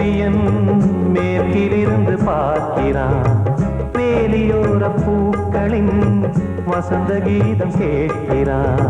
சூரியன் மேற்கிலிருந்து பார்க்கிறான். வேலியோர பூக்களின் வசந்த கீதம் கேட்கிறான்.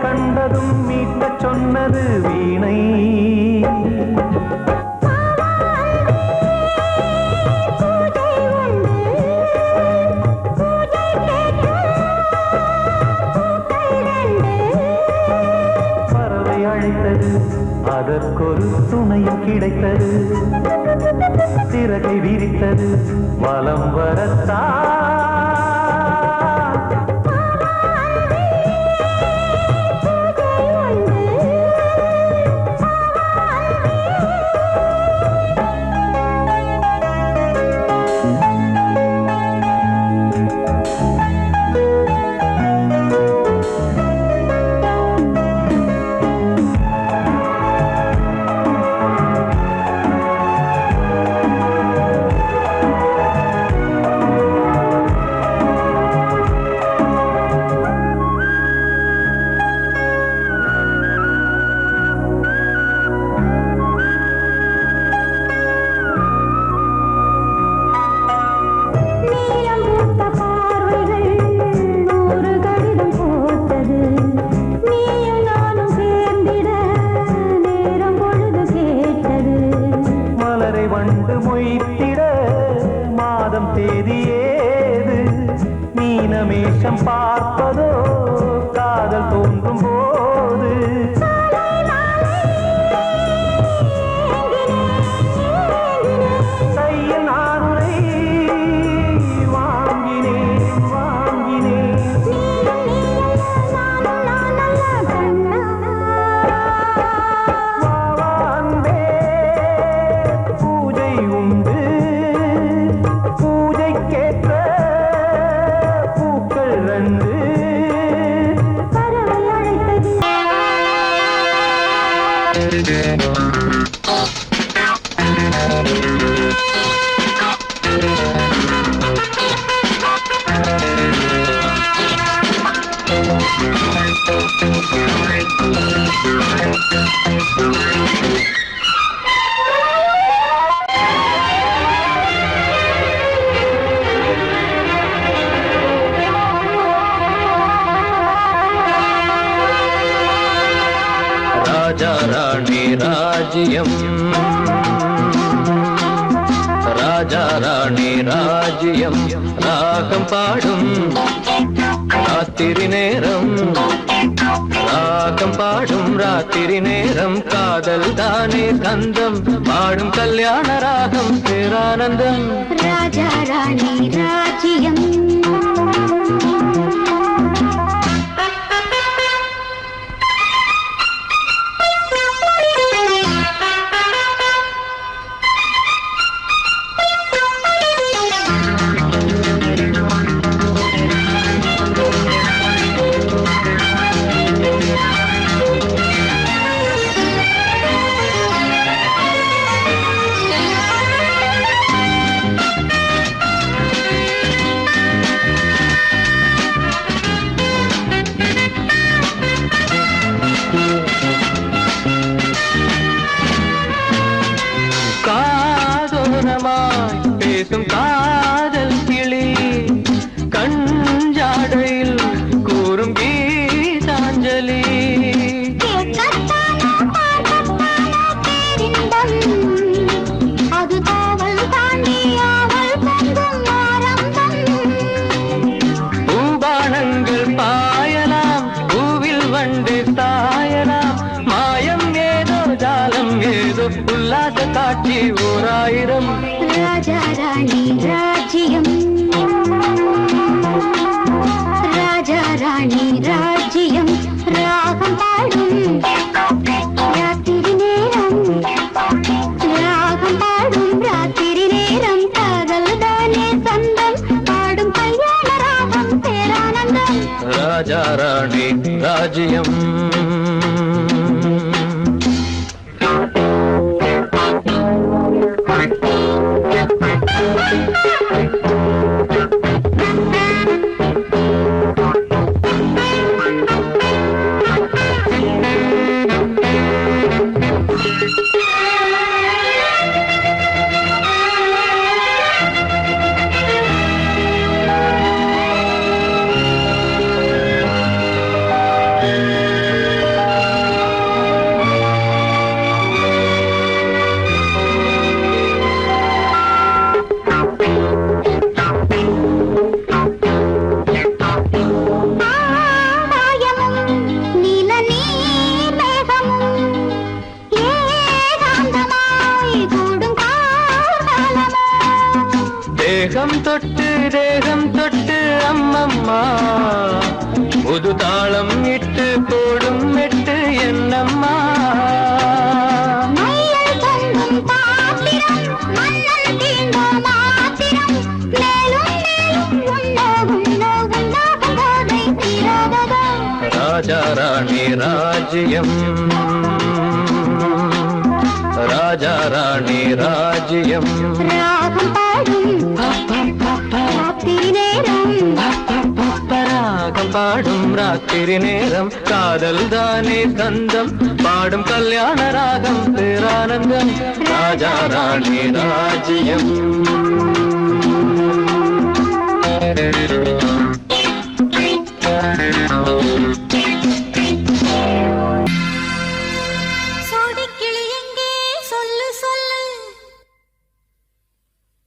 கண்டதும் மீட்ட சொன்னது வீணை. பறவை அழைத்தது, அதற்கொரு துணையும் கிடைத்தது. சிறகை விரித்தது, வலம் வரத்தா. வண்டு மொய்த்திட மாதம் தேதியேது. மீனமேஷம் பார்ப்பதோ காதல் தோன்றும் போது. கையில் நானுரை வாங்கினேன் வாங்கினேன். ராஜா ராணி ராஜ்யம், ராஜா ராணி ராஜ்யம். ராகம் பாடும் ராத்திரி நேரம், ராகம் பாடும் ராத்திரி நேரம். காதல் தானே கந்தம், பாடும் கல்யாண ராகம் பேரானந்தம். ராஜா ராணி ராஜ்யம். பேசும் காதல் கிளி கஞ்சாடையில் கூறும் கீதாஞ்சலி. பூபானங்கள் பாயலாம், பூவில் வண்டு தாயலாம். மாயம் ஏதோ ஜாலம் ஏதோ, உல்லாச காட்சி ஓராயிரம். ராஜா ராணி ராஜ்யம், ராஜா ராணி ராஜ்யம். ராகம் பாடும் ராத்திரி நேரம், ராகம் பாடும் ராத்திரி நேரம். காதல் தானே சொந்தம், பாடும் கல்யாண ராகம் பேரானந்தம். ராஜா ராணி ராஜ்யம். தேகம் தொட்டு அம்மம்மா புது தாளம் இட்டு போடும் மெட்டு என்னம்மா. ராஜா ராணி ராஜ்யம், ராஜா ராணி ராஜ்யம். ராகம் பாடும் ராத்திரி நேரம் காதல் தானே கந்தம் பாடும் கல்யாண ராகம் பேரானந்தம். ராஜா ராணி ராஜ்யம்.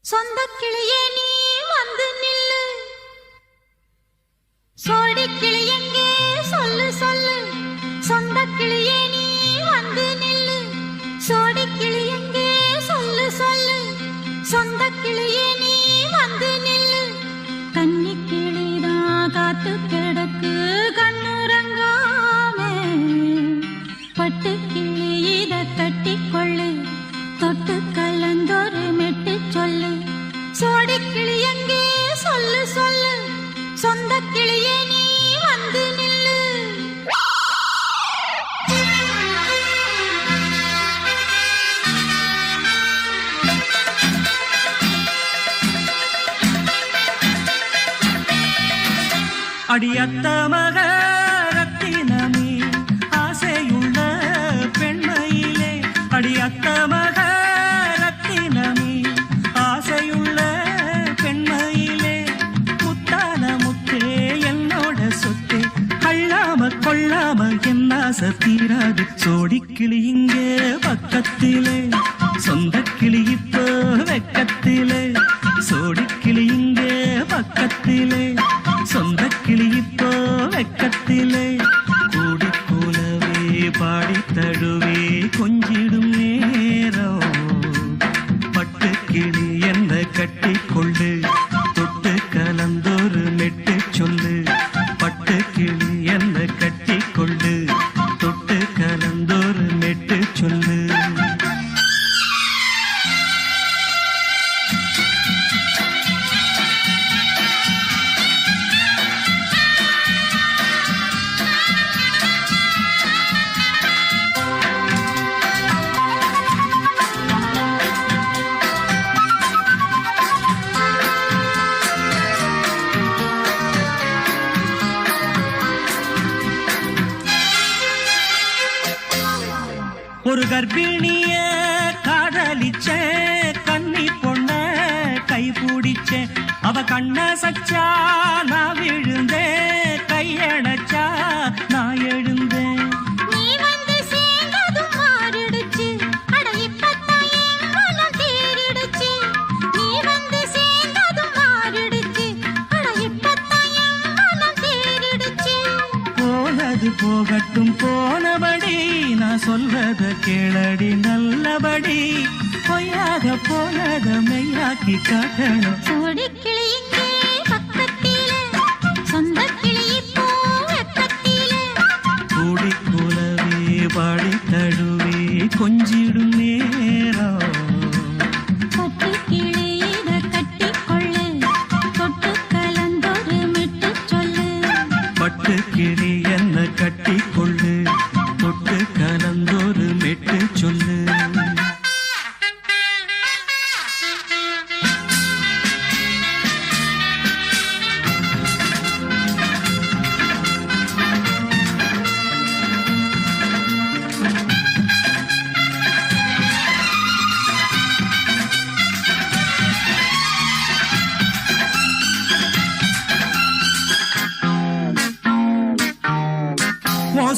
சொந்த கிளியே நீ வந்து நில்லு, சோடி கிளி எங்கே சொல்லு சொல்லு. சொந்த கிளியே நீ வந்து நில்லு, சோடி கிளி எங்கே சொல்லு சொல்லு. சொந்த கிளியே நீ வந்து நில்லு. கன்னி கிளிதான் காத்து கிடக்கு கண்ணுறங்காமே, பட்டு கிளி இத கட்டிக்கொள்ளு, தொட்டு கலந்தொரு மெட்டு சொல்லு. சோடி கிளி எங்கே சொல்லு சொல்லு. சொந்த கிளியே நீ வந்து நில்லு. அடியத்த மக ரத்தினமே ஆசையுள்ள பெண்மையிலே, அடியத்த மக ரத்தினமே ஆசையுள்ள பெண்மையிலே, முத்தான முத்தே என்னோட சொத்தே, அள்ளாம கொள்ளாம என்ன சத்தீராது. சோடிக்கிளி இங்கே பக்கத்திலே, சொந்த கிளி இப்போ வெக்கத்திலே. சோடிக்கிளி இங்கே பக்கத்திலே, சொந்த கிளி இப்போ வெக்கத்திலே. கூடி கூலவே பாடி தழுவே கொஞ்சிடும் நேரம், பட்டு கிளி என்ன கட்டிக்கொள்ளு, தொட்டு கலந்தொரு மெட்டு சொல்லு. பட்டு கிளி என்ன கட்டிக்கொள்ளு, தொட்டு கலந்தொரு மெட்டு சொல்லு. ஒரு கர்ப்பிணிய காதலிச்ச கண்ணி பொண்ண கை பிடிச்ச, அவ கண்ண சச்சா நான் விழுந்தேன், கையடைச்சா நான் எழுந்தேன். நீ வந்து சேர்ந்ததும் மாறிடுச்சு, அட இப்பத்தான் என் மனம் தேறிடுச்சு. நீ வந்து சேர்ந்ததும் மாறிடுச்சு, அட இப்பத்தான் என் மனம் தேறிடுச்சு. போனது போகட்டும் போனபடி, நான் சொல்றத கேளடி நல்லபடி. பொய்யாக போனத மெய்யாக்கி காட்டணும். சோடி கிளி இங்கே பக்கத்திலே, சொந்த கிளி இப்போ வெக்கத்திலே. கூடி கூலவே பாடி தழுவே கொஞ்சிடும் நேரம், பட்டு கிளி இத கட்டிக்கொள்ளு, தொட்டு கலந்தொரு மெட்டு சொல்லு. பட்டு பட்டுக்கிளி என்ன கட்டிக்கொள்ளு தொட்டு கலந்தொரு மெட்டு சொல்லு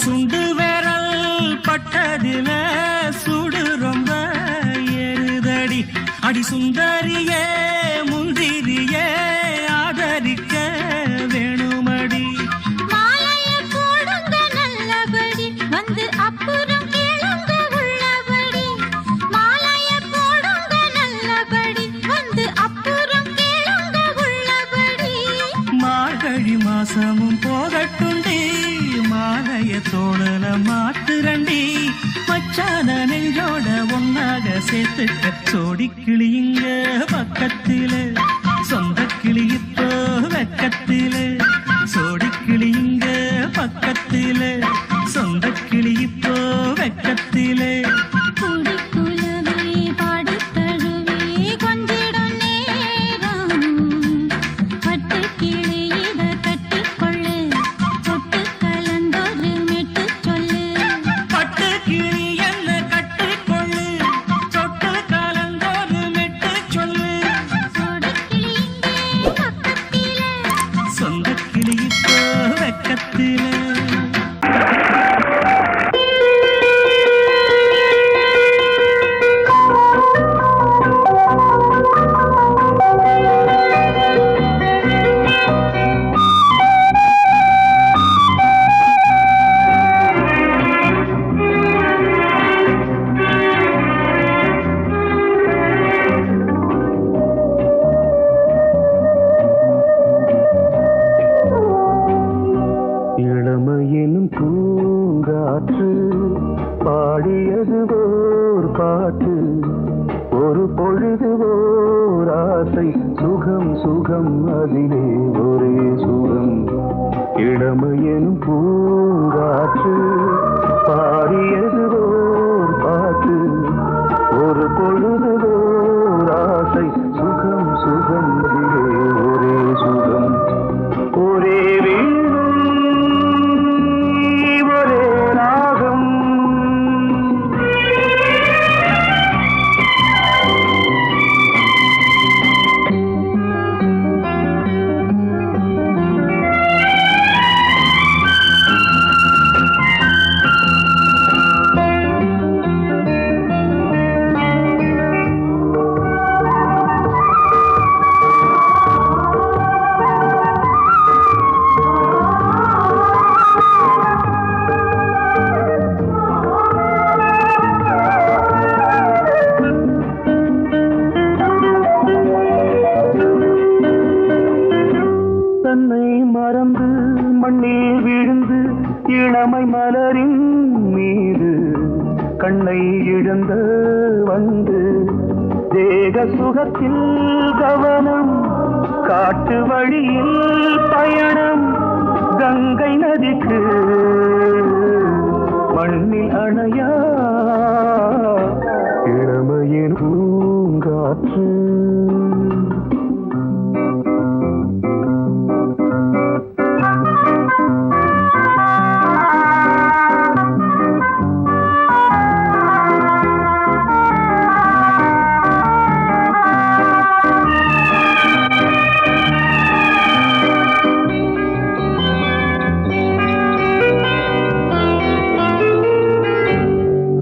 சுண்டு விரல் பட்டதில சுடு ரொம்ப ஏறுதடி அடி சுந்தரியே முந்திரியே ஆதரிக்க வேணுமடி மாலைய போடுங்க நல்லபடி வந்து அப்புறம் கேளுங்க உள்ளபடி மாலைய போடுங்க நல்லபடி வந்து அப்புறம் கேளுங்க உள்ளபடி மார்கழி மாசமும் போகட்டுண்டி மாலைய தோழல மாத்துரண்டி மச்சான நெஞ்சோட ஒன்னாக சேர்த்துக்க சோடி கிளியுங்க பக்கத்தில சொந்த கிளி இப்போ வெக்கத்தில சோடி கிளியுங்க பக்கத்தில சொந்த கிளி இப்போ வெக்கத்தில குடிக்குலவே பாடித் தழுவே கொஞ்சிடும் நேரம் பட்டு கிளி இத கட்டிக்கொள்ளு தொட்டு கலந்தொரு மெட்டு சொல்லு பட்டு கிளி என்ன கட்டிக்கொள்ளு சொட்டு கலந்தொரு மெட்டு சொல்லு சோடிக்கிளி இங்கே பக்கத்திலே சொந்த கிளி இப்போ வெக்கத்தில இளமையினும் பூங்காற்று பாடியது ஓர் பாட்டு ஒரு பொழுது ஓர் ஆசை சுகம் சுகம் அதிலே ஒரே சுகம் இளமையினும் பூங்காற்று பாடியது ஓர் பாட்டு ஒரு பொழுது ஓர் ஆசை சுகம் சுகம் அதிலே ஒரே சுகம் ஒரே மறந்து மண்ணில் விழுந்து இளமை மலரின் மீது கண்ணை இழந்த வந்து தேக சுகத்தில் கவனம் காட்டு வழியில் பயணம் கங்கை நதிக்கு மண்ணில் அணையா இளமையின் பூங்காற்று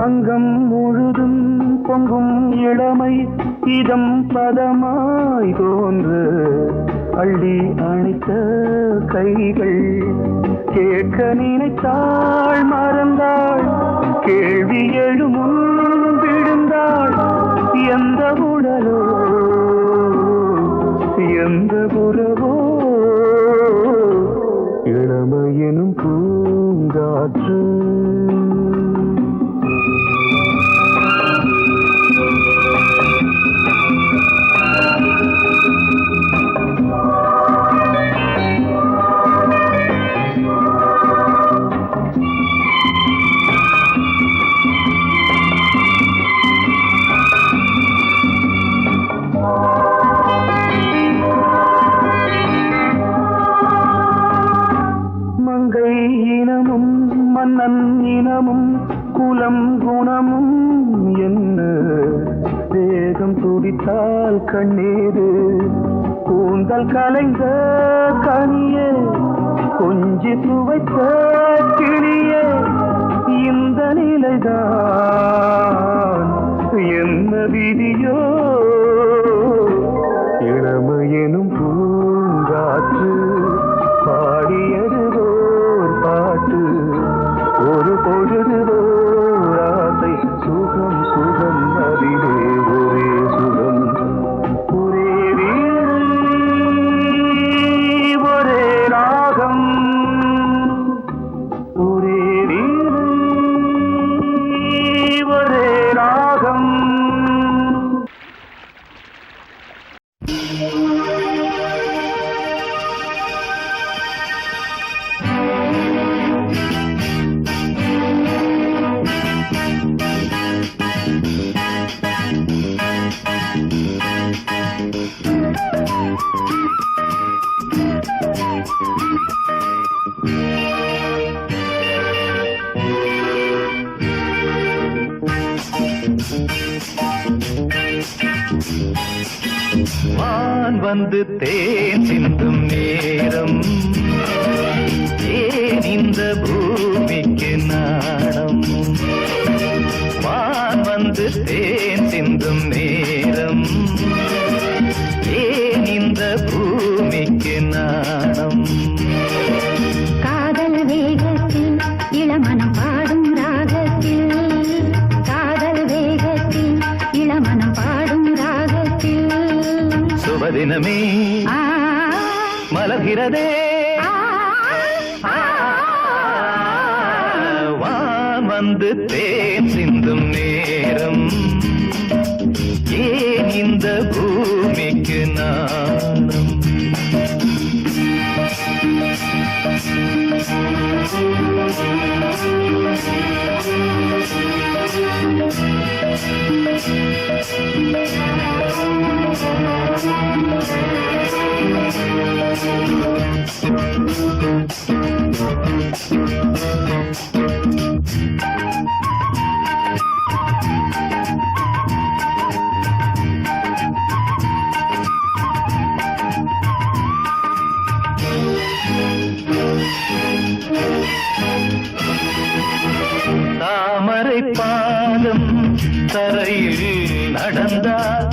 அங்கம் முழுதும் பொங்கும் இளமை இதம் பதமாய் தோன்று அள்ளி அணைத்த கைகள் கேட்க நினைத்தாள் மறந்தாள் கேள்வி எழுமுன் விழுந்தாள் எந்த உடலோ எந்த புறவோ இளமையெனும் பூங்காற்று உள்ளம் குணமும் என்ன வேகம் துடித்தால் கண்ணீரு கூந்தல் கலைந்த கனியே கொஞ்சி சுவைத்த கிளியே இந்த நிலைதான் என்ன விதியோ இளமையெனும் பூங்காற்று பாடியதுவோர் பாட்டு ஒரு பொழுதுவோர் ஆசை சுகம் சுகம் அதிலே ஒரே சுகம் ஒரே வீடு ஒரே ராகம் ஒரே வீடு ஒரே ராகம். வான் வந்து தேன் சிந்தும் நேரம் ஏன் இந்த பூமிக்கு நாணம் வான் வந்து தேன் சிந்தும் நேரம் ஏன் இந்த பூமிக்கு நாணம் காதல் வேகத்தில் இளமனம் பாடும் ராகத்தில் காதல் வேகத்தில் இளமனம் பாடும் ராகத்தில் சுபதினமே மலர்கிறதே வான் வந்து தேன் சிந்தும் நேரம் ஏன் இந்த பூமிக்கு நாணம் தாமரை பாதம் தரையில் நடந்தால்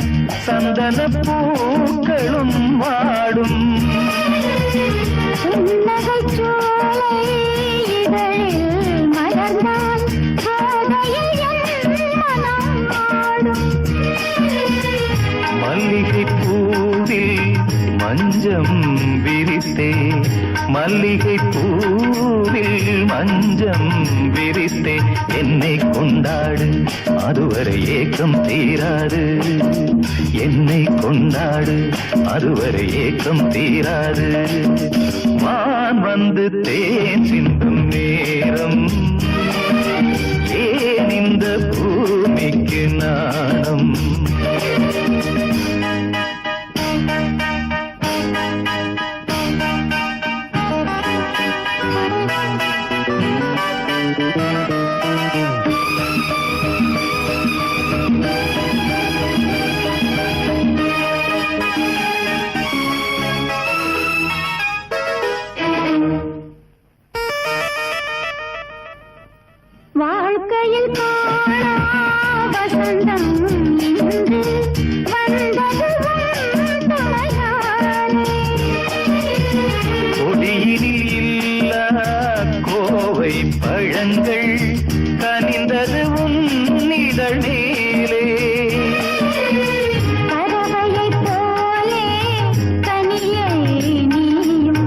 சந்தன பூக்களும் வாடும் புன்னகைச் சோலை இதழில் மலர்ந்தால் கோதையில் என் மனம் ஆடும் மல்லிகை பூவில் மஞ்சம் விரித்தே மல்லிகை பூவில் மஞ்சம் விரித்தே என்னை கொண்டாடு அதுவரை ஏக்கம் தீராது என்னை கொண்டாடு அதுவரை ஏக்கம் தீராது வான் வந்து தேன் சிந்தும் நேரம் ஏன் இந்த பூமிக்கு நாணம் வாழ்க்கையில் காணா வசந்தம் இன்று வந்தது உன் துணையாலே. கொடியினில் இல்லா கோவை பழங்கள் கனிந்தது உன்னிதழ் மேலே பறவையைப் போலே கனியை நீயும்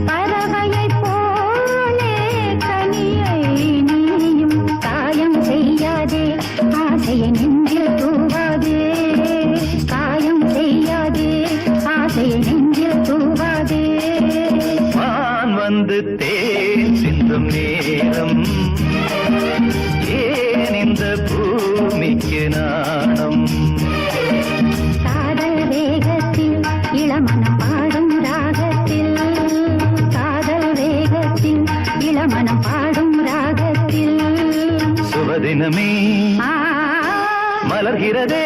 பறவையைப் போலே கனியை நீயும் காயம் செய்யாதே ஆசையை நெஞ்சில் தூவாதே காயம் செய்யாதே ஆசையை நெஞ்சில் தூவாதே வான் வந்து தேன் சிந்தும் நேரம் ஏன் இந்த பூமிக்கு நாணம் காதல் வேகத்தில் இளமனம் பாடும் ராகத்தில் காதல் வேகத்தில் இளமனம் பாடும் ராகத்தில் சுபதி தினமே மலர்கிறதே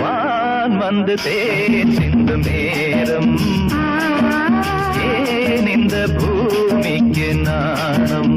வான் வந்து தேன் சிந்தும் நேரம் ஏன் இந்த பூமிக்கு நாணம்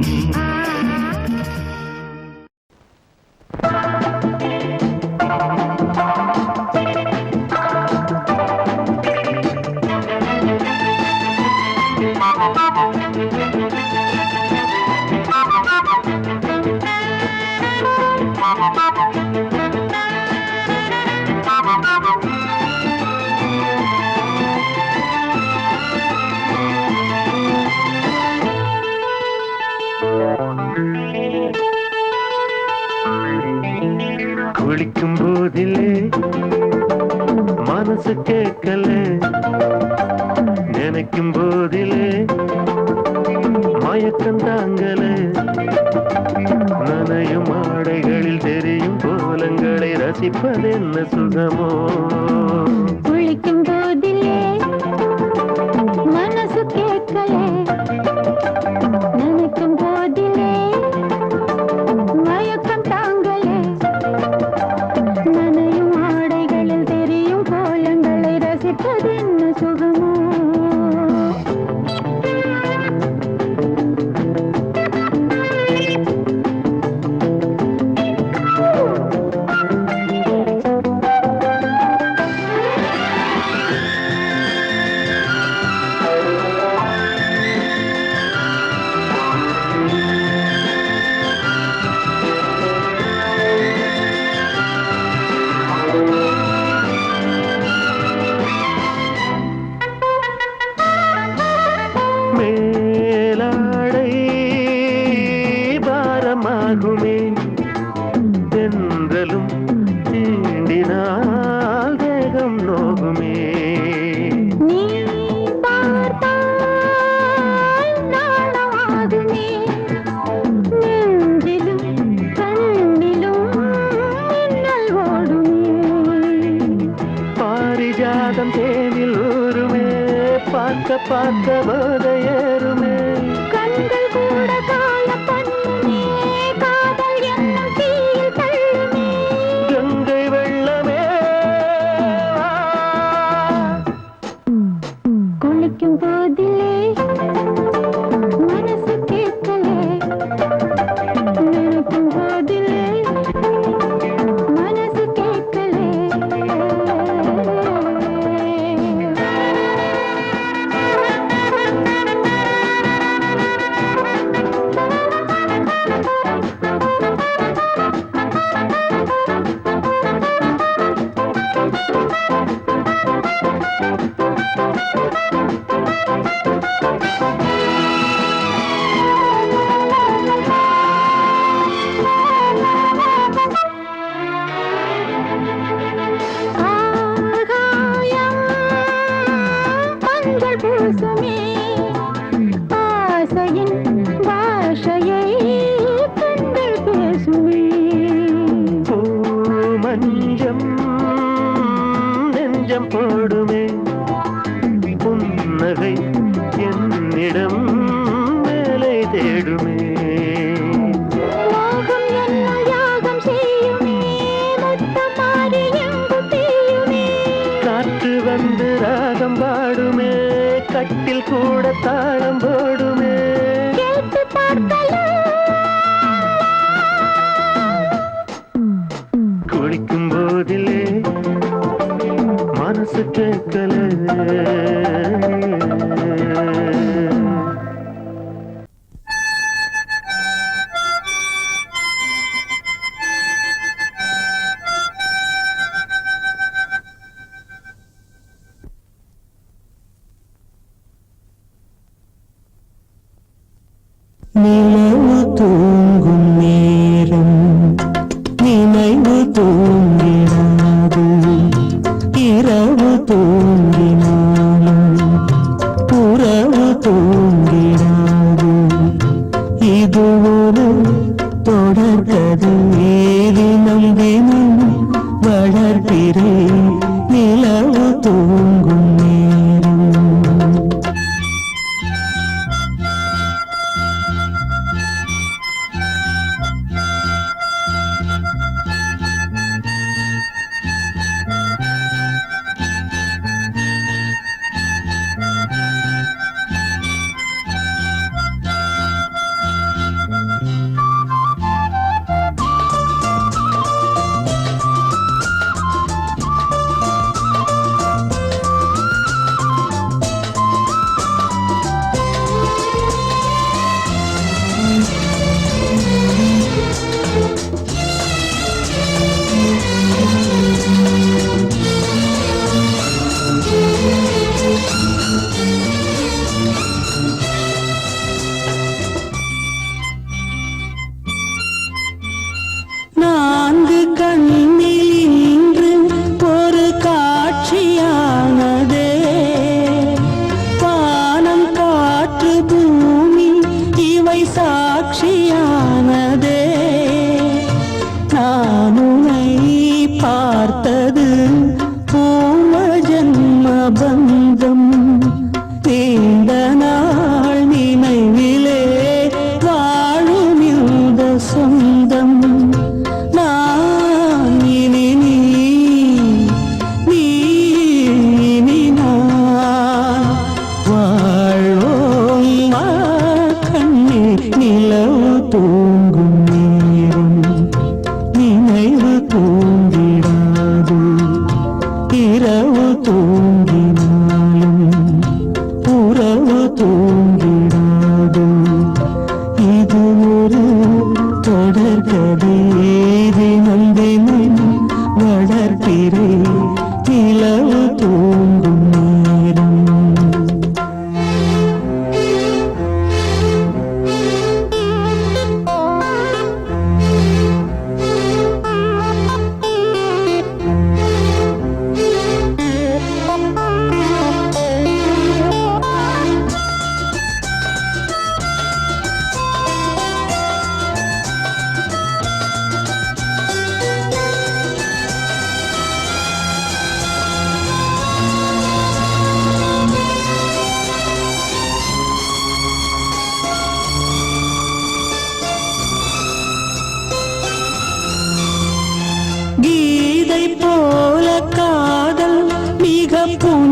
குளிக்கும் போதிலே மனசு கேட்கல நினைக்கும் போதிலே மயக்கம் தாங்கல நனையும் ஆடைகளில் தெரியும் கோலங்களை ரசிப்பதென்ன சுகமோ குளிக்கும் போதிலே மனசு கேட்கல நினைக்கும் போதிலே மயக்கம் தாங்கலே நனையும் ஆடைகளில் தெரியும் கோலங்களை ரசிப்பதென்ன சுகமோ மேலாடை பாரமாகுமே தென்றலும் தீண்டினால் தேகம் நோகுமே நீ பார்த்தால் நாணமாகுமே நெஞ்சிலும் கண்ணிலும் மின்னல் ஓடுமே பாரிஜாதம் தேனில் ஊருமே பார்க்க பார்க்க போதையேறுமே கண்கள் கூட கால பண்ணுமே காதல் என்னும் தீயில் தள்ளுமே கங்கை வெள்ளமே குளிக்கும் போதிலே மனசு கேட்கலே நினைக்கும் போதிலே மனசு கேட்கலே ஆகாயம் மஞ்சள் பூசுமே ஆசையின் பாஷையை கண்கள் பேசுமே மஞ்சம் நெஞ்சம் போடுமே புன்னகை என்னிடம் வேலை தேடுமே மோகம் என்னும் யாகம் செய்யுமே முத்தமாரி எங்கும் தீயுமே காற்று வந்து ராகம் பாடுமே கட்டில் கூட தாளம் போடுமே கேட்டு பார்க்கலாம் குளிக்கும் போதிலே மனசு கேட்கல நிலவு தூங்கும் நேரம் நினைவு தூங்கினாது இரவு தூங்கினாலும்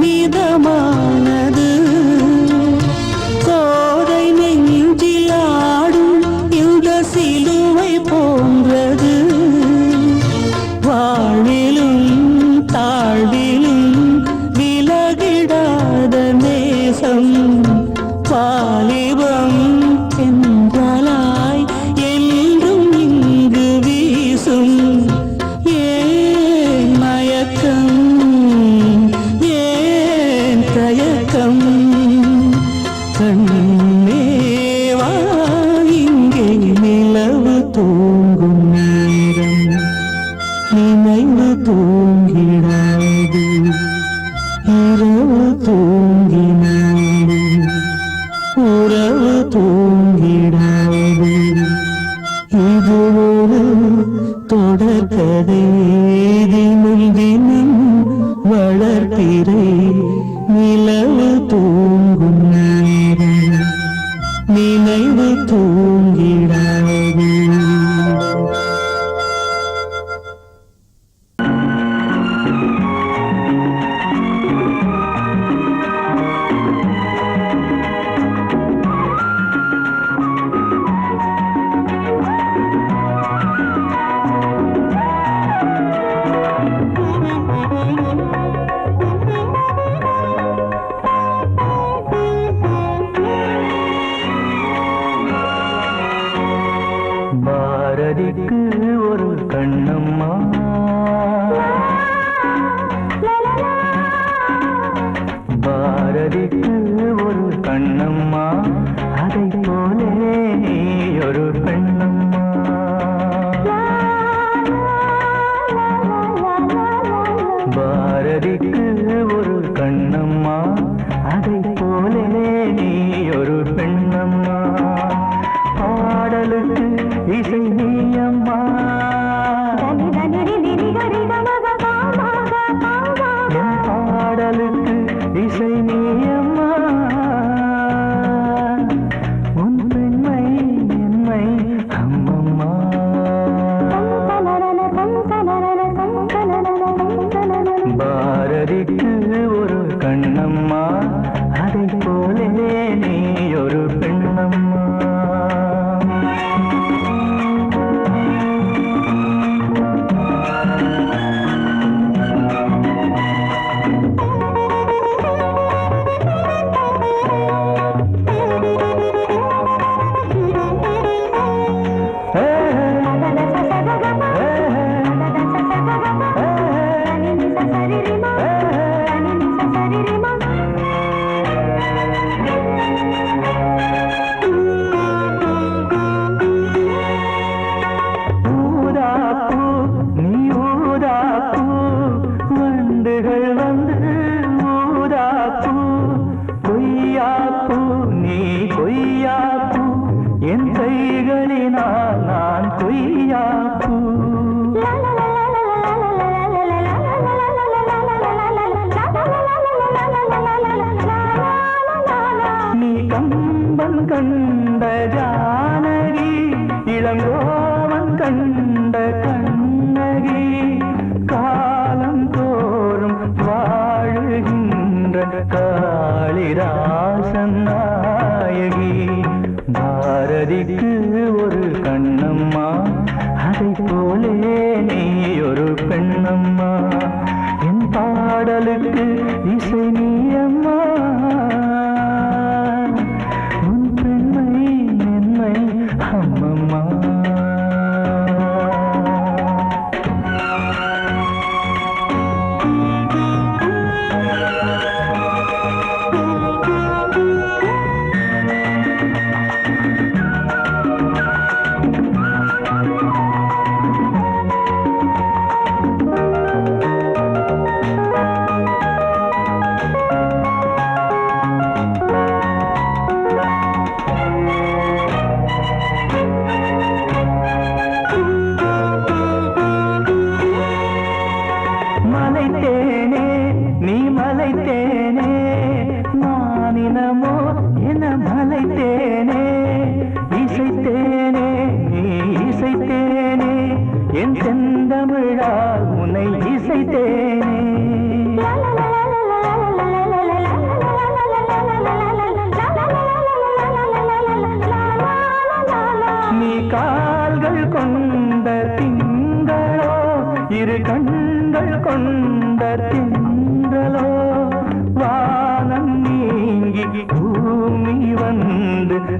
மிதமானது கோதை நெஞ்சில் ஆடும் இந்த சிலுவை போன்றது வாழ்விலும் தாழ்விலும் விலகிடாத நேசம் வாலிபம் என்றாலாய் என்றும் இங்கு வீசும் ஏன் மயக்கம் ஏன் தயக்கம் கண்ணேவா இங்கே நிலவு தூங்கும் நேரம் நினைவு தூங்கிடாது இரவு தூங்கினாலும் உறவு தூங்கிடாது இது ஒரு தொடர்கதை தினம் தினம் வளர்ப்பிறை நிலவு தூங்கும் நேரம் நினைவு தூங்கிடாது பாரதிக்கு ஒரு கண்ணம்மா பாரதிக்கு ஒரு கண்ணம்மா அதை போலே நீ ஒரு பெண்ணம்மா பாரதிக்கு ஒரு கண்ணம்மா அதை போலே நீ ஒரு பெண்ணம்மா பாடலுக்கு இசை நீயம்மா பாடலுக்கு இசை நீயம்மா உன் பெண்மை என்னை அம்மம்மா பாரதிக்கு ஒரு கண்ணம்மா அதை போலே நீ ஒரு பெண்ணம்மா கண்ட ஜானகி இளங்கோவன் கண்ட கண்ணகி காலம் தோறும் வாழுகின்ற காளிதாசன் நாயகி பாரதிக்கு ஒரு கண்ணம்மா அதை போலே நீ ஒரு பெண்ணம்மா என் பாடலுக்கு இசை நீயம்மா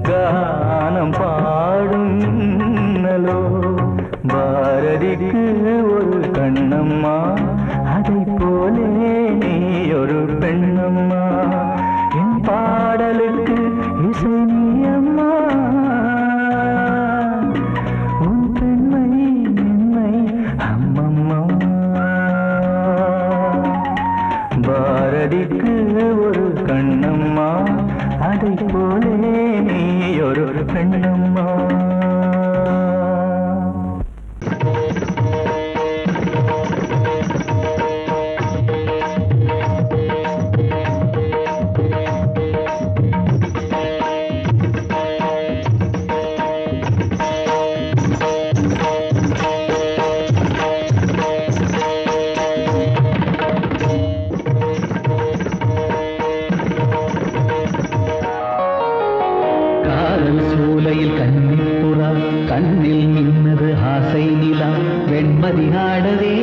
கானம் பாடும் மின்னலோ பாரதிக்கு ஒரு கண்ணம்மா அதை போலே நீ ஒரு பெண்ணம்மா என் பாடலுக்கு இசை நீ அம்மா உன் பெண்மை என்னை அம்மம்மா பாரதிக்கு ஒரு கண்ணம்மா அதை போலே நீ ஒரு பெண்ணம்மா கண்ணில் மின்னது ஆசை நிலா வெண்மதி ஆடவே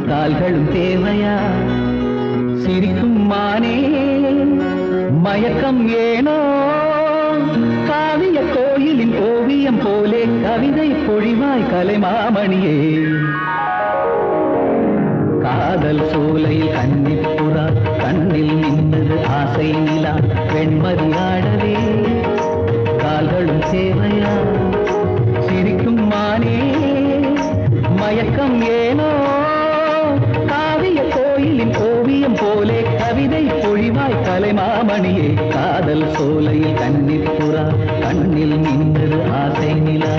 கால்களும் தேவையா சிரிக்கும் மானே மயக்கம் ஏனோ காவிய கோயிலின் ஓவியம் போலே கவிதை பொழிவாய் கலைமாமணியே காதல் சோலையில் கன்னிப்புறா கண்ணில் மின்னது ஆசை நிலா வெண்மதி ஆடவே கால்களும் தேவையா சிரிக்கும் மானே மயக்கம் ஏனோ காவிய கோயிலின் ஓவியம் போலே கவிதை பொழிவாய் கலைமாமணியே காதல் சோலையில் கன்னிப்புறா கண்ணில் மின்னது ஆசை நிலா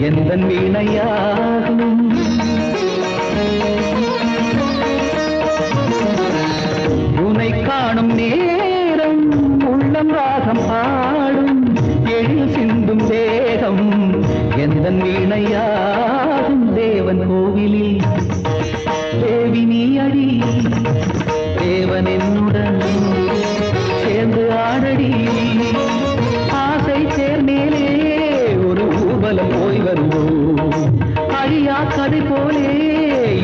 எந்தன் வீணையாகும் உனை காணும் நேரம் உள்ளம் ராகம் பாடும் எழில் சிந்தும் தேகம் எந்தன் வீணையாகும் தேவன் கோவிலில் தேவி நீ அடி தேவன் என்னுடன் சேர்ந்து ஆடடி ஆசை சேர்மேலே ஒரு ஊர்வலம் போய் வருவோம் அழியா கதை போலே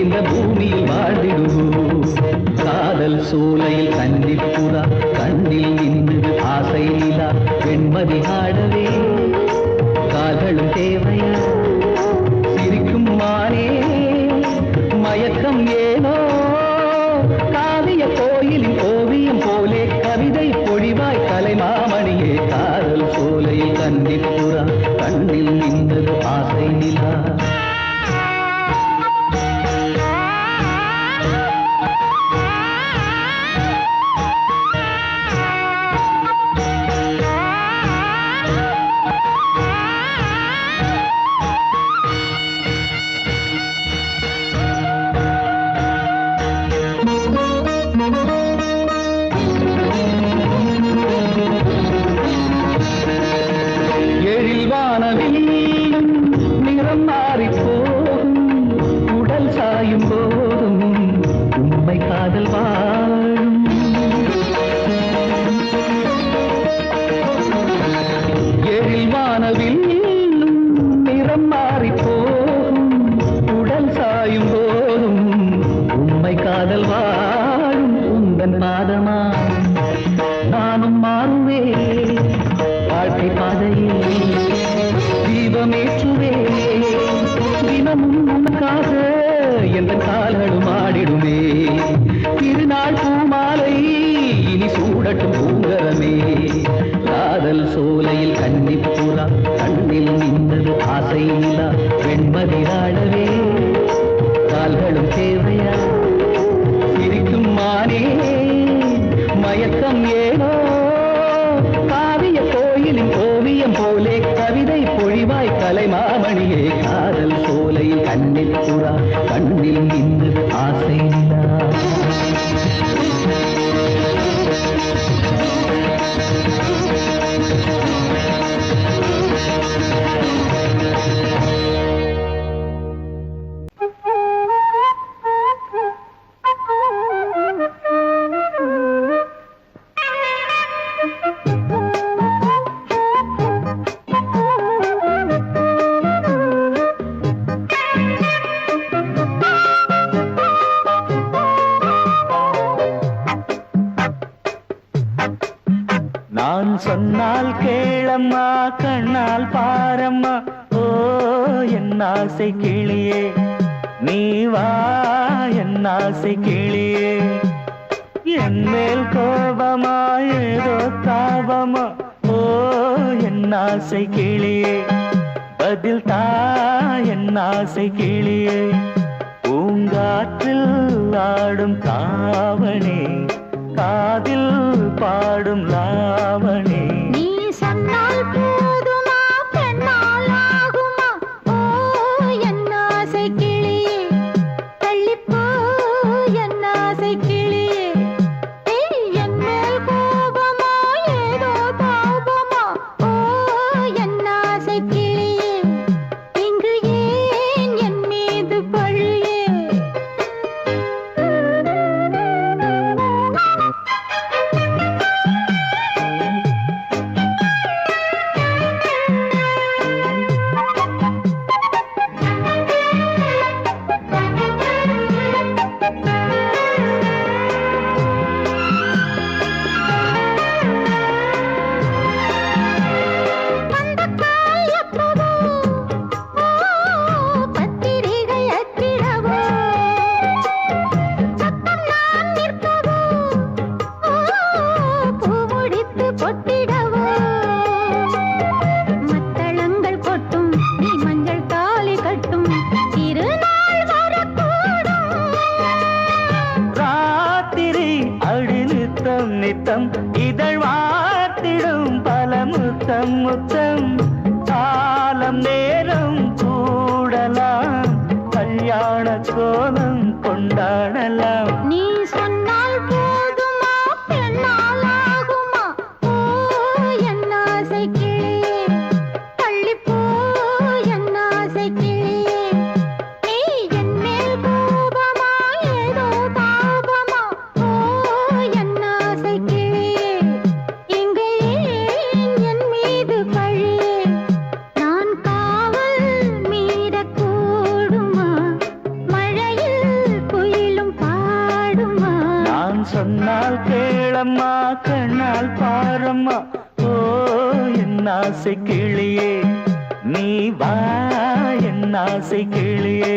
இந்த பூமியில் வாழ்ந்திடுவோம் காதல் சோலையில் கன்னிப்புறா கண்ணில் நின்று ஆசை நிலா வெண்மதி ஆடவே கால்களும் தேவையா சிரிக்கும் மானே மயக்கம் ஏனோ காவிய கோயிலின் ஓவியம் போலே கவிதை பொழிவாய் கலைமாமணியே காதல் சோலையில் கன்னிப்புறா கண்ணில் நின்றது ஆசை நிலா நான் சொன்னால் கேளம்மா கண்ணால் பாரம்மா ஓ என் ஆசை கிளியே நீ வா என் ஆசை கிளியே என் மேல் கோபமா ஏதோ தாபமா ஓ என் ஆசை கிளியே பதில் தா என் ஆசை கிளியே பூங்காற்றில் ஆடும் தாவணி காதில் பாடும் லாவணி நீ சொன்னால் போதுமா பெண்ணால் ஆகுமா ஓ என் ஆசை கிளியே தள்ளிப்போ என் ஆசை கிளியே என் மேல் கோபமா ஏதோ தாபமா ஓ என் ஆசை கிளியே இங்கு ஏன் என் மீது பழியே நித்தம் இதழ் வார்த்திடும் பல முத்தம் முத்தம் காலம் நேரம் கூடலாம் கல்யாண கோலம் கொண்டாடலாம் நீ சொன்னால் போதுமா பெண்ணால் ஆகுமா ஓ என் ஆசை கிளியே தள்ளிப்போ என் ஆசை கிளியே நீ என் மேல் கோபமா ஏதோ தாபமா ஓ என் ஆசை கிளியே இங்கே என் மீது பழியே நான் காவல் மீறக்கூடுமா மழையில் குயிலும் பாடுமா நான் சொன்னால் கேளம்மா கண்ணால் பாரம்மா ஓ என் ஆசை கிளியே நீ வா என் ஆசை கிளியே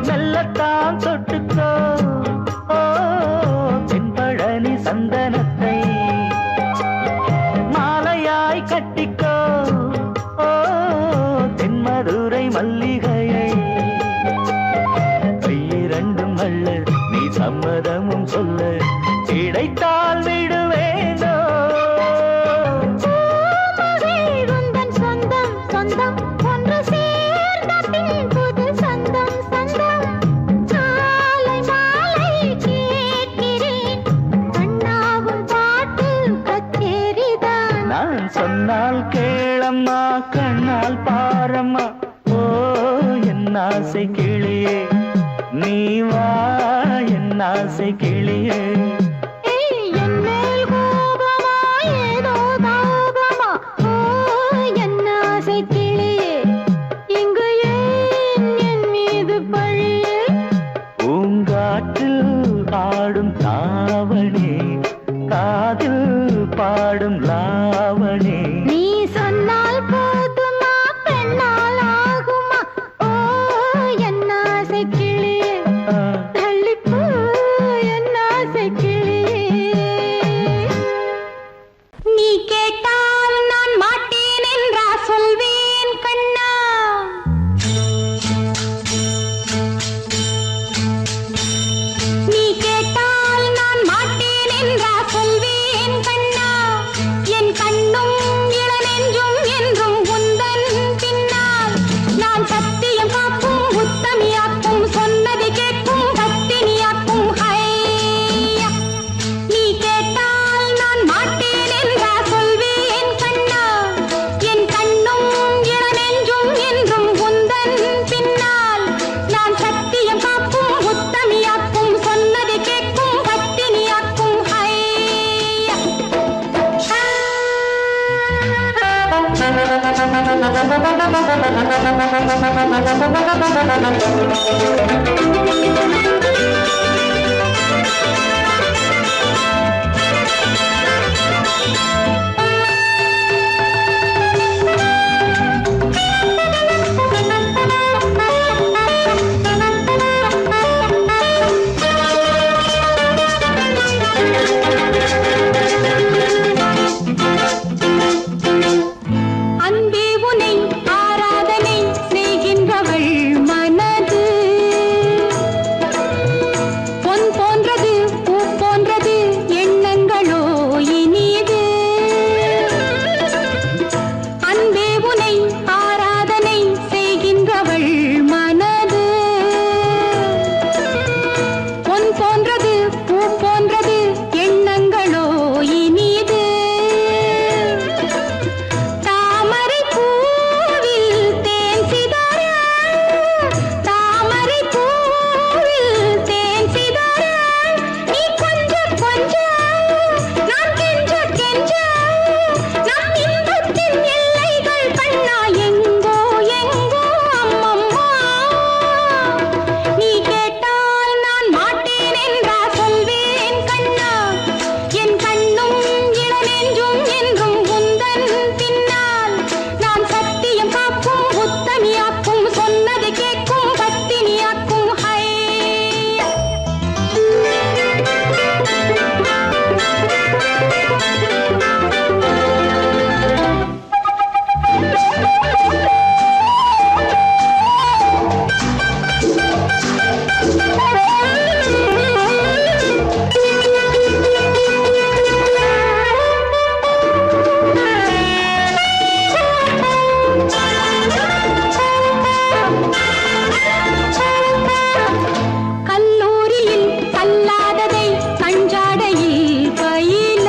மெல்லத்தான் தொட்டுக்கோ ஓ தென்பழனி சந்தனத்தை மாலையாய் கட்டிக்கோ ஓ தென்மதுரை மல்லிகையை கையிரண்டும் அள்ள நீ சம்மதமும் சொல்ல கிடைத்தால் விடுவேனோ உந்தன் சொந்தம் சொந்தம் ஒன்று சேர்ந்த பின் புது சொந்தம் சொந்தம் காலை மாலை கேட்கிறேன் கண்ணாவும் பாட்டு கச்சேரிதான் நான் சொன்னால் கேளம்மா கண்ணால் பாரம்மா ஓ என் ஆசை கிளியே நீ வா என் ஆசை கிளியே என் மேல் கோபமா ஏதோ தாபமா ஓ என் ஆசை கிளியே இங்கு ஏன் என் மீது பழியே பூங்காற்றில் ஆடும் தாவணி காதில் பாடும் லாவணி நீ சொன்னால் போதுமா பெண்ணால் ஆகுமா ஓ என் ஆசை கிளியே தள்ளிப்போ என் ஆசை கிளியே நீ கேட்டால் நான் மாட்டேன் என்றா சொல்வேன் கண்ணா நீ கேட்டால் நான் மாட்டேன் என்றா சொல்வேன் கண்ணா என் கண்ணும் அன்பே உனை ஆராதனை செய்கின்றவள் மனது பொன் போன்றது பூ போன்றது எண்ணங்களோ இனிது அன்பே உனை ஆராதனை செய்கின்றவள் மனது பொன் போன்றது பூ போன்றது எண்ணங்களோ இனிது தாமரை பூவில் தேன் சிதற தாமரை பூவில் தேன் சிதற நீ கொஞ்ச கொஞ்ச நான் கெஞ்ச கெஞ்ச நம் இன்பத்தின் எல்லைகள் கண்ணா எங்கோ எங்கோ அம்மம்மா நீ கேட்டால் நான் மாட்டேன் என்றா சொல்வேன் கண்ணா என் கண்ணும் இளநெஞ்சும் என்றும் உந்தன் பின்னால் நான் சத்தியம் காக்கும் உத்தமியாக்கும் சொன்னதை கேட்கும் பத்தினியாக்கும் ஹை கல்லூரியில் கல்லாததை கஞ்சாடையில் பயில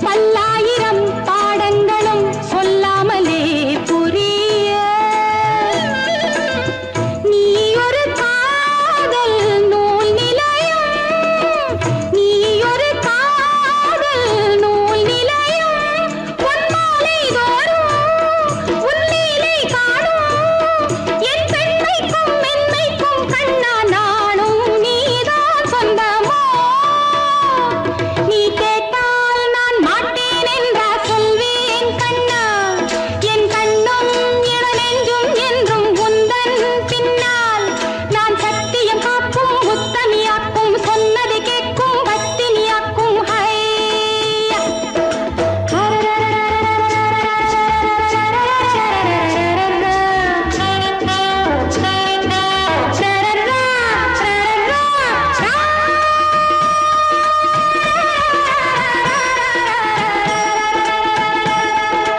பல்லாயிரம் பாடங்களும் சொல்லாமலே புரிய நீ ஒரு காதல் நூல் நிலையம் நீ ஒரு காதல் நூல் நிலையம் உன் மாலை தோறும் உன் லீலை காணும் என் பெண்மைக்கும் மென்மைக்கும் கண்ணா நானும் நீதான் சொந்தமோ நீ கேட்டால் நான் மாட்டேன் என்றா சொல்வேன் கண்ணா என் கண்ணும் இளநெஞ்சும் என்றும் உந்தன் பின்னால் நான் சத்தியம் காக்கும் உத்தமியாக்கும் சொன்னதை கேட்கும் பத்தினியாக்கும் ஹை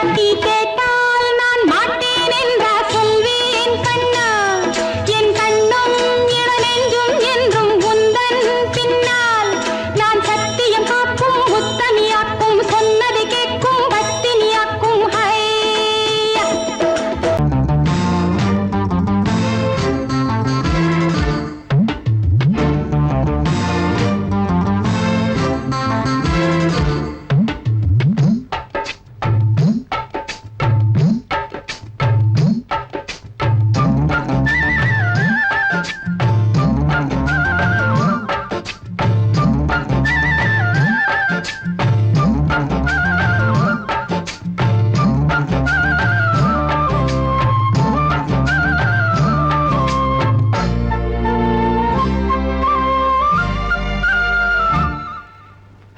நீ கேட்டால் நான் மாட்டேன் என்றா சொல்வேன் கண்ணா என் கண்ணும் இளநெஞ்சும் என்றும் உந்தன் பின்னால் நான் சத்தியம் காக்கும் உத்தமியாக்கும் சொன்னதை கேட்கும் பத்தினியாக்கும் hi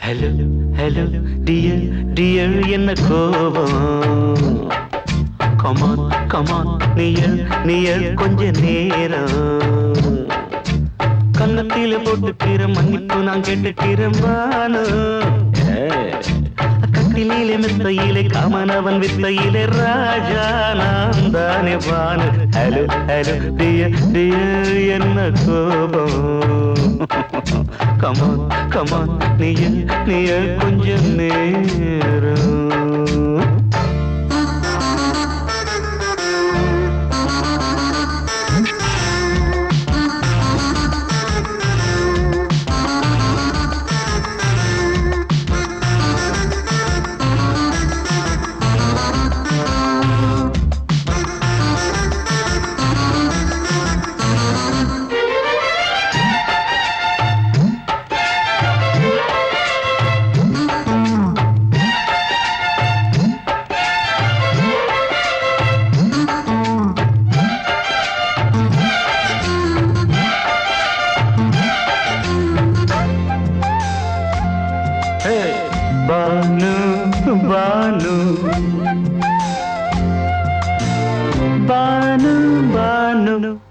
hello hello dear dear என்ன கோபம் கமான் கமான் நியர் நியர் கொஞ்ச நேரம் கன்னத்தில போட்டுக்கிற மன்னிப்பு நான் கேட்டுக்கிறேன் வானு கட்டிலே மெத்தையிலே காமனவன் வித்தையிலே ராஜா நான் தானே வானு ஹலோ ஹலோ டியர் டியர் என்ன கோபம் கமான் கமான் நீய கொஞ்சம் நேரம்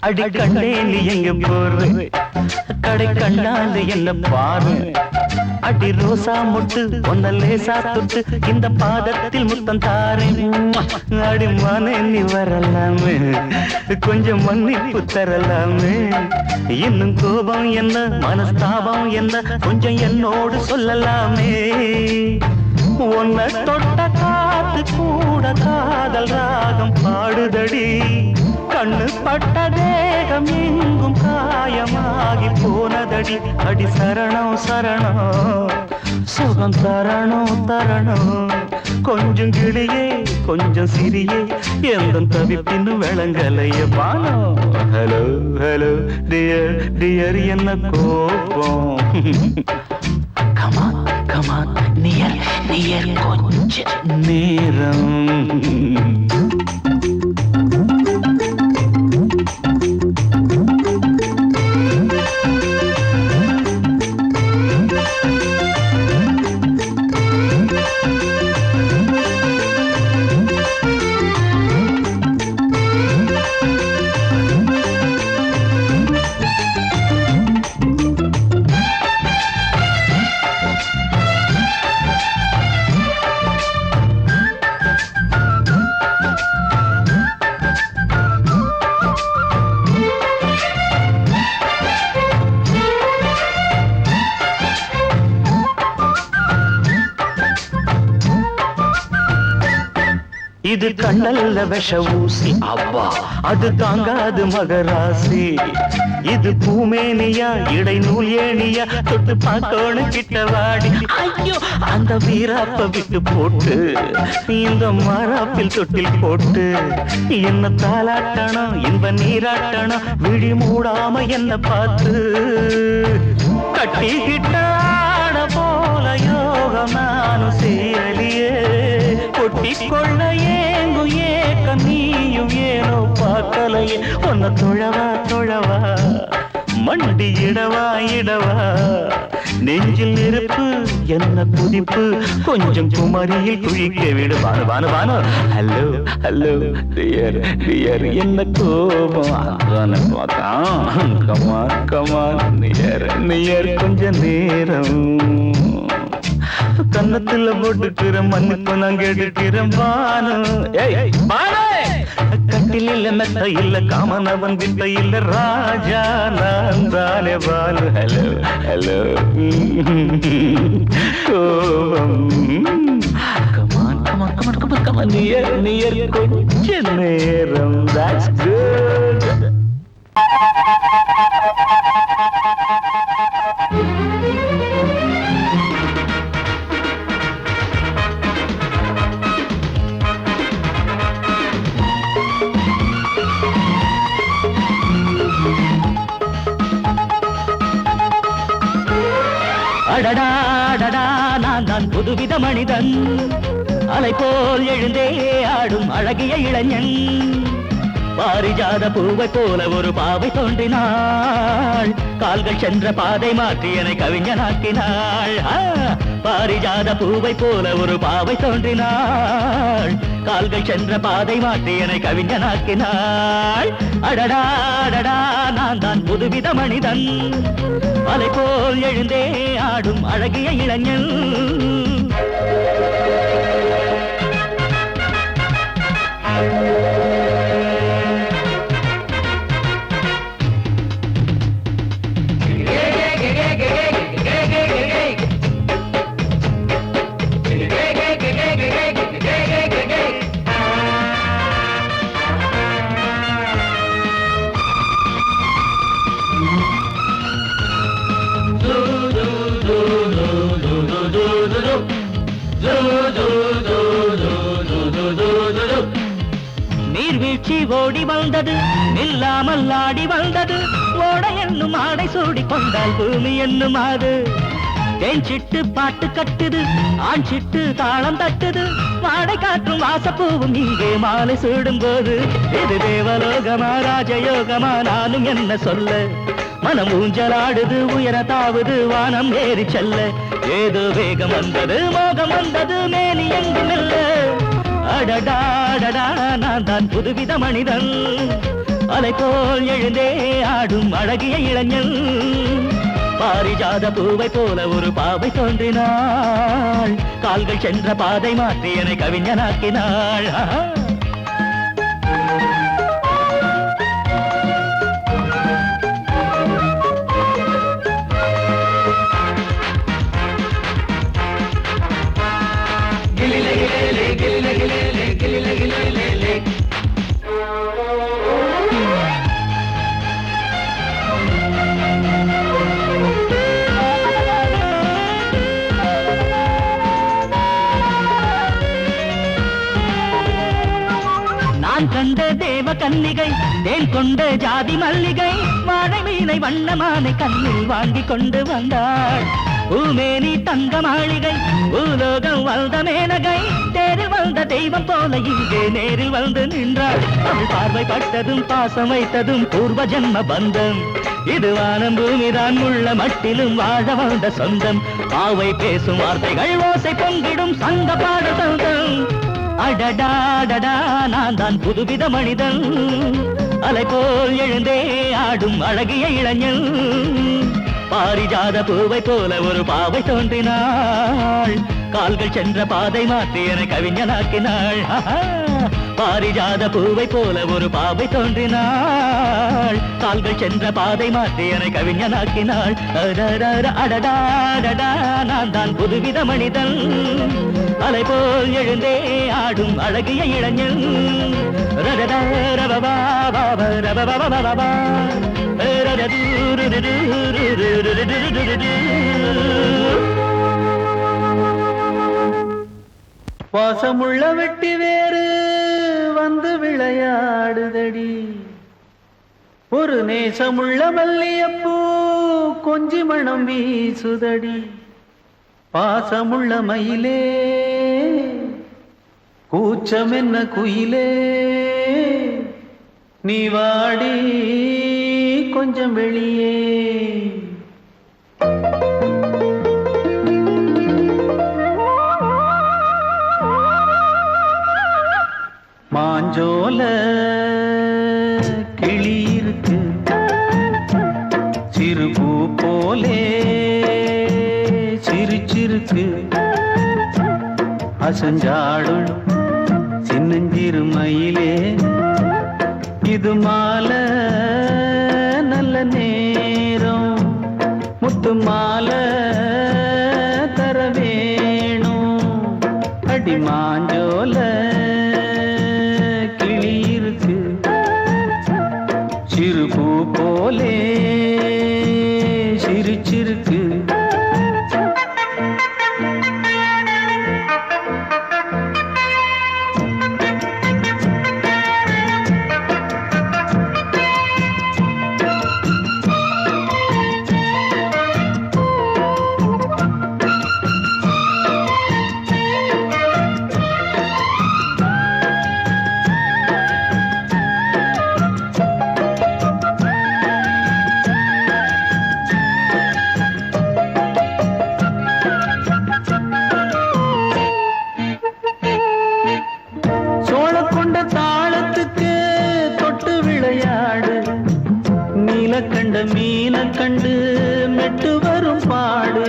அடி கண்ணே நீ எங்க போற கடை கண்ணால என்ன பாரு அடி ரோசா முட்டு ஒன்ன லேசா தொட்டு இந்த பாதத்தில் முத்தம் தாரேன் அடி மானே நீ வரலாமே கொஞ்சம் மன்னிப்பு தரலாமே இன்னும் கோபம் என்ன மனஸ்தாபம் என்ன கொஞ்சம் என்னோடு சொல்லலாமே உன்னை தொட்ட காத்து கூட காதல் ராகம் பாடுதடி கண்ணு பட்ட தேகம் எங்கும் காயமாகி போனதடி அடி சரணம் சரணம் சுகம் தரணும் தரணும் கொஞ்சம் கிளியே கொஞ்சம் சிறியே எந்த தவிப்பின்னு விளங்கலைய பானோ ஹலோ ஹலோ டியர் டியர் என்ன கோபம் கமான் கமான் நியர் நியர் கொஞ்ச நேரம் இது கண்ணல்ல விஷ ஊசி அவ்வா அது தாங்காது மகராசி இது பூமேனியா இடை நூல் ஏனியா தொட்டு பார்த்தோன்னு கிட்ட வாடி ஐயோ அந்த வீராப்ப விட்டு போட்டு இந்த மாறாப்பில் தொட்டில் போட்டு என்ன தாளாட்டணும் இன்ப நீராட்டணும் விழி மூடாம என்ன பார்த்து கட்டிக்கிட்ட போல யோகம் நானும் சேரலியே கொட்டிக்கொள்ள ஏங்கு ஏக்க நீயும் ஏனோ பார்க்கலையே உன்னை தொழவா தொழவா மண்டி இடவா இடவா நெஞ்சில் நெருப்பு என்ன குதிப்பு கொஞ்சம் குமரியில் குழிக்க விடு Banu Banu Banu hello hello dear dear என்ன கோபம் அதான பார்த்தான் கமான் கமான் நியர் நியர் கொஞ்ச நேரம் கன்னத்துல போட்டுக்கிற மன்னிப்பு நான் கேட்டுக்கிறேன் பானு கட்டில் இல்ல மெத்த இல்ல காமனவன் வித்த இல்ல ராஜா நான் தானே பானு ஹலோ ஹலோ கோபம் come on come on come on come on come on near near கொஞ்ச நேரம் that's good அடடா நான் தான் புதுவித மனிதன் அலை போல் எழுந்தே ஆடும் அழகிய இளைஞன் பாரிஜாத பூவை போல ஒரு பாவை தோன்றினாள் கால்கள் சென்ற பாதை மாற்றி என்னை கவிஞனாக்கினாள் பாரிஜாத பூவை போல ஒரு பாவை தோன்றினாள் கால்கள் சென்ற பாதை மாற்றி என்னை கவிஞனாக்கினாள் அடடா அடடா நான் தான் புதுவித மனிதன் அலை போல் எழுந்தே ஆடும் அழகிய இளைஞன் நீர்வீழ்ச்சி ஓடி வந்தது நில்லாமல் ஆடி வந்தது ஓட என்னும் ஆடை சூடி கொண்டால் பூமி என்னும் ஆடு தேஞ்சிட்டு பாட்டு கட்டுது ஆண் சிட்டு தாளம் தட்டுது வாடை காற்றும் வாசப்பூவும் இங்கே மாலை சூடும் போது இது தேவலோகமா ராஜயோகமா நானும் என்ன சொல்ல மனம் ஊஞ்சலாடுது உயர தாவுது வானம் ஏறி செல்ல ஏதோ வேகம் வந்தது மோகம் வந்தது மேனி எங்கும் இல்ல அடடா அடடா நான் தான் புதுவித மனிதன் அலை போல் எழுந்தே ஆடும் அழகிய இளைஞன் பாரிஜாத பூவை போல ஒரு பாவை தோன்றினாள் கால்கள் சென்ற பாதை மாற்றி என்னை கவிஞனாக்கினாள் நான் கண்ட தேவ கன்னிகை தேன் கொண்ட ஜாதி மல்லிகை வாழை மீனை வண்ணமானை கண்ணில் வாங்கி கொண்டு வந்தாள் பூமேனி தங்க மாளிகை பூலோகம் வந்த மேனகை தேரில் வந்த தெய்வம் போல இங்கே நேரில் வந்து நின்றாள் அவள் பார்வைப்பட்டதும் பாசம் வைத்ததும் பூர்வ ஜன்ம பந்தம் இது வானம் பூமிதான் உள்ள மட்டிலும் வாழ வந்த சொந்தம் ஆவை பேசும் வார்த்தைகள் ஓசை பொங்கிடும் சங்க பாட சொந்தம் அடடாடடா நான் தான் புதுவித மனிதன் அலை போல் எழுந்தே ஆடும் அழகிய இளைஞன் பாரிஜாத பூவை போல ஒரு பாவை தோன்றினாள் கால்கள் சென்ற பாதை மாற்றி என கவிஞனாக்கினாள் பாரிஜாத பூவை போல ஒரு பாவை தோன்றினாள் கால்கள் சென்ற பாதை மாற்றி என கவிஞனாக்கினாள் அடடாடடா நான் தான் புதுவித மனிதன் அலை போல் எழுந்தே ஆடும் அழகிய இளைஞன் வாசமுள்ள வெட்டி வேறு வந்து விளையாடுதடி ஒரு நேசமுள்ள மல்லியப்பூ கொஞ்சி மணம் வீசுதடி பாசமுள்ள மயிலே கூச்சம் என்ன குயிலே நீ வாடி கொஞ்சம் வெளியே மாஞ்சோல கிளி இருக்கு சிறுபூ போலே சிரிச்சிருக்கு அசஞ்சாடும் சின்னஞ்சிறு மயிலே இது மாலை நல்ல நேரம் முத்து மாலை தர வேணும் அடி மாஞ்சோல கிளி இருக்கு சிறுபூ போலே சிரிச்சிருக்கு கண்ட மீன கண்டு மெட்டு வரும் பாடு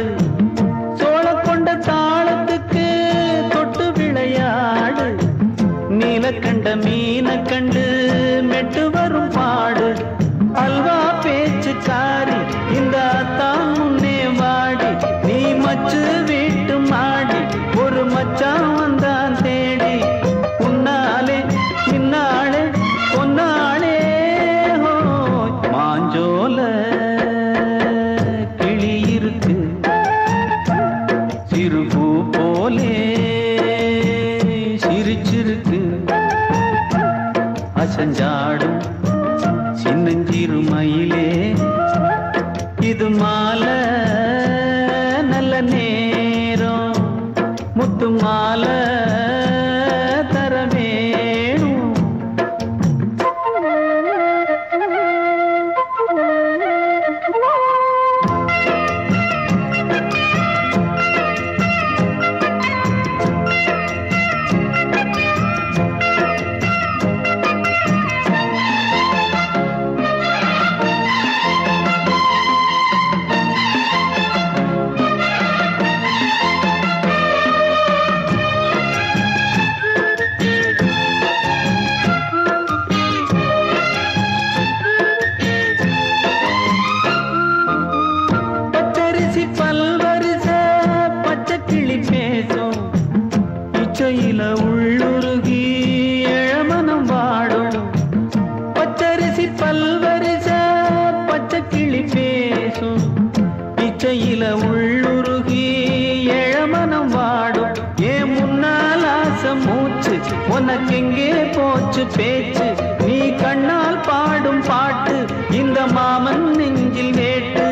சோழ கொண்ட தாளத்துக்கு தொட்டு விளையாடு நீல கண்ட மீன கண்டு மெட்டு வரும் பாடு அல்வா பேச்சுக்காரி இந்த அத்தான் முன்னே வாடி நீ மச்சு வீட்டு மாடி ஒரு மச்சான் வந்தான் தேடி உன்னாலே இன்னாலே பொன்னாலே மாஞ்சோல கிளி இருக்கு சிறுபூ போலே சிரிச்சிருக்கு அசஞ்சாடும் சின்னஞ்சிறு மயிலே இது மாலை நல்ல நேரம் முத்து மாலை தர வேணும் இச்சையில உள்ளுருகி எழமனம் வாடும் ஏன் முன்னால் ஆசை மூச்சு உனக்கெங்கே போச்சு பேச்சு நீ கண்ணால் பாடும் பாட்டு இந்த மாமன் நெஞ்சில் நேட்டு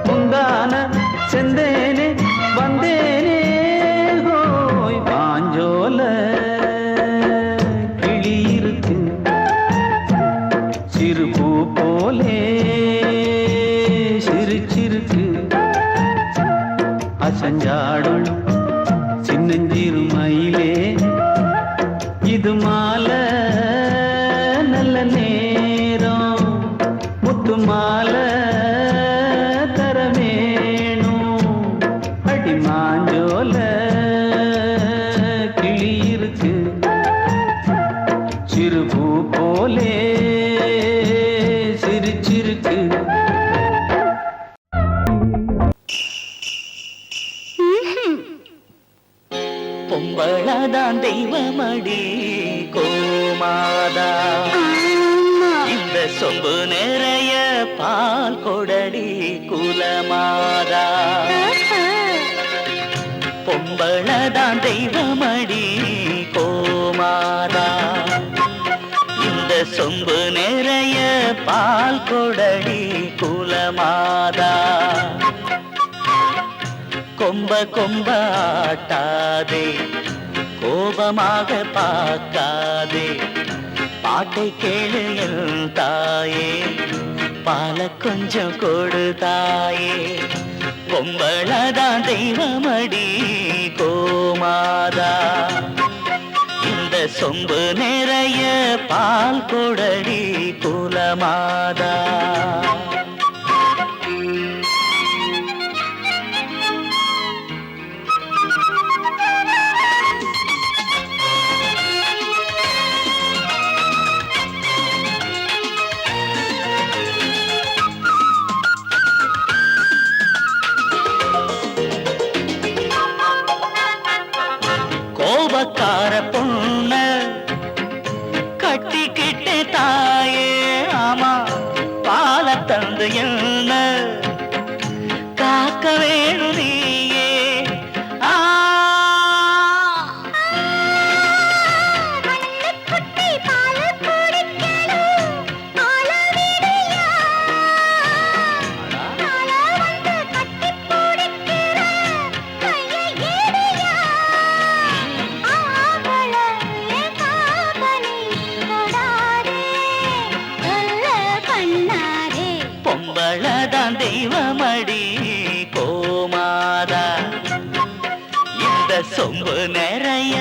முந்தான செந்தேனே வந்தேனே ஹோய் பாஞ்சோல கிளி இருக்கு சிறு பூ போலே சிரிச்சிருக்கு அசஞ்சாடும் சின்னஞ்சிறு மயிலே இது மாலை நல்ல நேரம் முத்து மாலை தர வேணும் அடி மாஞ்சோல கிளி இருக்கு சிறு பூ போலே சிரிச்சிருக்கு பொம்பளதான் தெய்வமடி கோமாதா இந்த சொம்பு நிறைய பால் கொடடி குலமாதா பொம்பளதான் தெய்வமடி கோமாதா இந்த சொம்பு நிறைய பால் கொடடி குலமாதா கொம்ப கொம்ப ஆட்டாதே கோபமாக பார்க்காதே பாட்டை கேளு என் தாயே பால கொஞ்சம் கொடு தாயே பொம்பளதான் தெய்வமடி கோமாதா இந்த சொம்பு நிறைய பால் கொடடி குலமாதா கோபக்கார பொண்ண கட்டிக்கிட்ட தாயே ஆமா பால தந்து என்ன காக்க வேணும் நீயே பொம்பளதான் தெய்வமடி கோமாதா இந்த சொம்பு நிறைய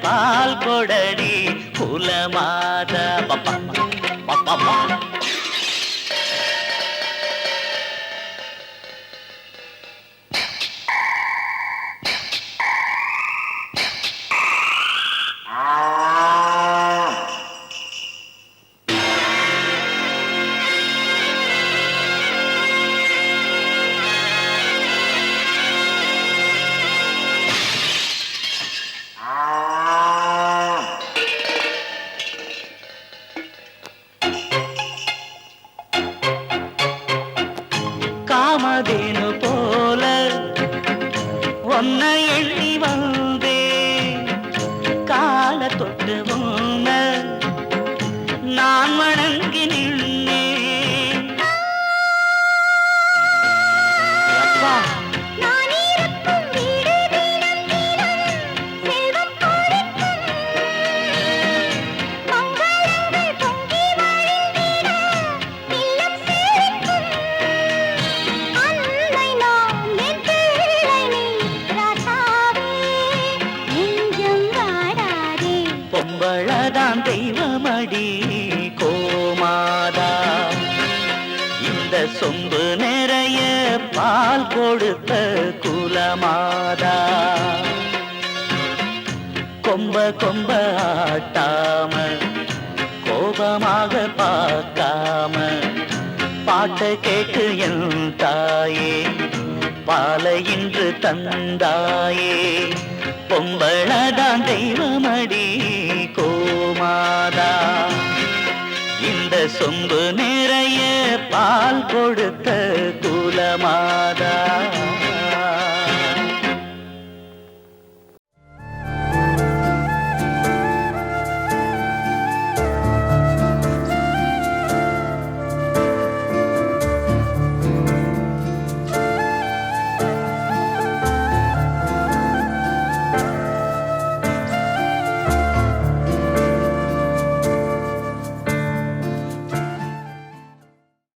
பால் கொடடி குலமாதா பப்பா பப்பா காமதேனு போல உன்னை எண்ணி வந்தே கால தொட்டு உன்ன நான் வணங்கி நின்னே அப்பா பொம்பளதான் தெய்வமடி கோமாதா இந்த சொம்பு நிறைய பால் கொடுத்த குலமாதா கொம்ப கொம்ப ஆட்டாம கோபமாக பார்க்காம பாட்டை கேட்டு என் தாயே பாலை இன்று தந்தாயே பொம்பளதான் தெய்வமடி கோமாதா இந்த சொம்பு நிறைய பால் கொடுத்த குலமாதா